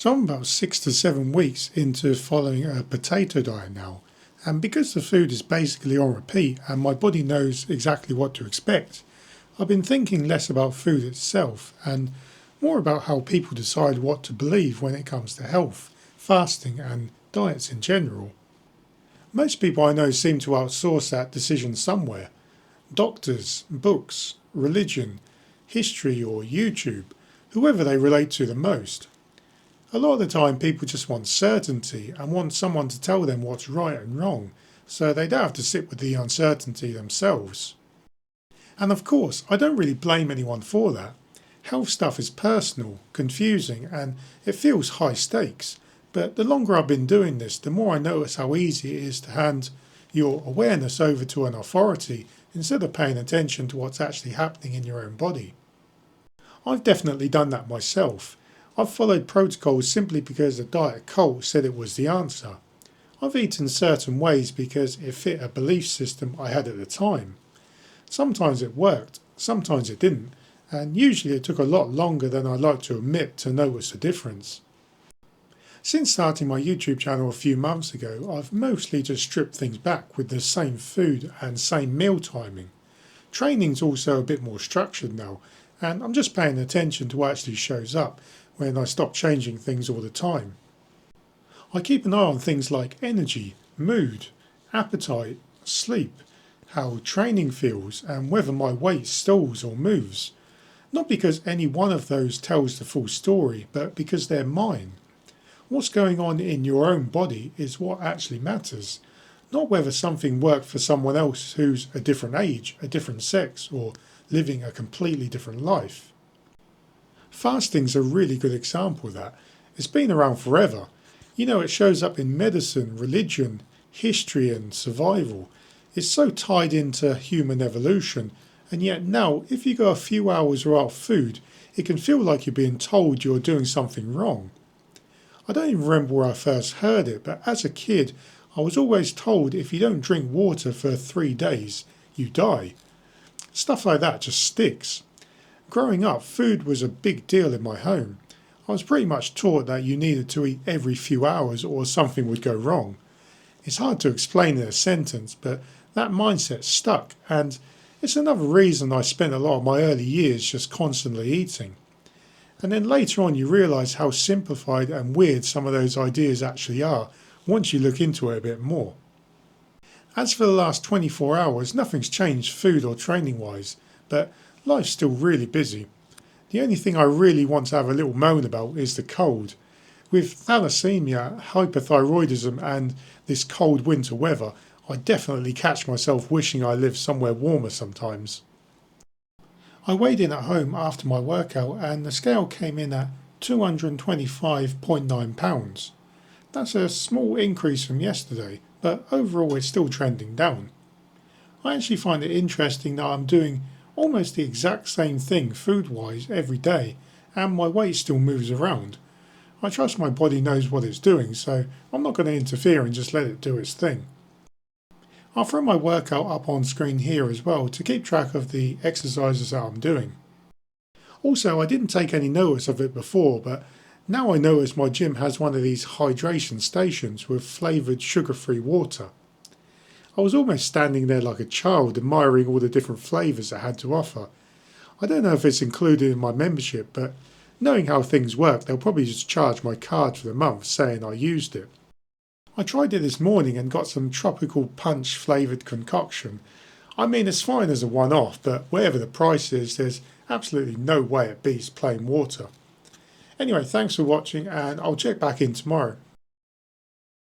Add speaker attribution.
Speaker 1: So I'm about 6 to 7 weeks into following a potato diet now, and because the food is basically on repeat and my body knows exactly what to expect, I've been thinking less about food itself and more about how people decide what to believe when it comes to health, fasting and diets in general. Most people I know seem to outsource that decision somewhere. Doctors, books, religion, history or YouTube, whoever they relate to the most. A lot of the time people just want certainty and want someone to tell them what's right and wrong, so they don't have to sit with the uncertainty themselves. And of course, I don't really blame anyone for that. Health stuff is personal, confusing, and it feels high stakes. But the longer I've been doing this, the more I notice how easy it is to hand your awareness over to an authority instead of paying attention to what's actually happening in your own body. I've definitely done that myself. I've followed protocols simply because the diet cult said it was the answer. I've eaten certain ways because it fit a belief system I had at the time. Sometimes it worked, sometimes it didn't, and usually it took a lot longer than I'd like to admit to notice a difference. Since starting my YouTube channel a few months ago, I've mostly just stripped things back with the same food and same meal timing. Training's also a bit more structured now, and I'm just paying attention to what actually shows up when I stop changing things all the time. I keep an eye on things like energy, mood, appetite, sleep, how training feels and whether my weight stalls or moves. Not because any one of those tells the full story, but because they're mine. What's going on in your own body is what actually matters, not whether something worked for someone else who's a different age, a different sex, or living a completely different life. Fasting's a really good example of that. It's been around forever. It shows up in medicine, religion, history and survival. It's so tied into human evolution, and yet now if you go a few hours without food, it can feel like you're being told you're doing something wrong. I don't even remember where I first heard it, but as a kid I was always told if you don't drink water for 3 days, you die. Stuff like that just sticks. Growing up, food was a big deal in my home. I was pretty much taught that you needed to eat every few hours or something would go wrong. It's hard to explain in a sentence, but that mindset stuck, and it's another reason I spent a lot of my early years just constantly eating. And then later on you realise how simplified and weird some of those ideas actually are once you look into it a bit more. As for the last 24 hours, nothing's changed food or training wise, but life's still really busy. The only thing I really want to have a little moan about is the cold. With thalassemia, hypothyroidism and this cold winter weather, I definitely catch myself wishing I lived somewhere warmer sometimes. I weighed in at home after my workout and the scale came in at 225.9 pounds. That's a small increase from yesterday, but overall it's still trending down. I actually find it interesting that I'm doing almost the exact same thing food-wise every day and my weight still moves around. I trust my body knows what it's doing, so I'm not going to interfere and just let it do its thing. I'll throw my workout up on screen here as well to keep track of the exercises that I'm doing. Also, I didn't take any notice of it before, but now I notice my gym has one of these hydration stations with flavoured sugar-free water. I was almost standing there like a child admiring all the different flavours it had to offer. I don't know if it's included in my membership, but knowing how things work, they'll probably just charge my card for the month saying I used it. I tried it this morning and got some tropical punch flavoured concoction. I mean, it's fine as a one-off, but whatever the price is, there's absolutely no way it beats plain water. Anyway, thanks for watching and I'll check back in tomorrow.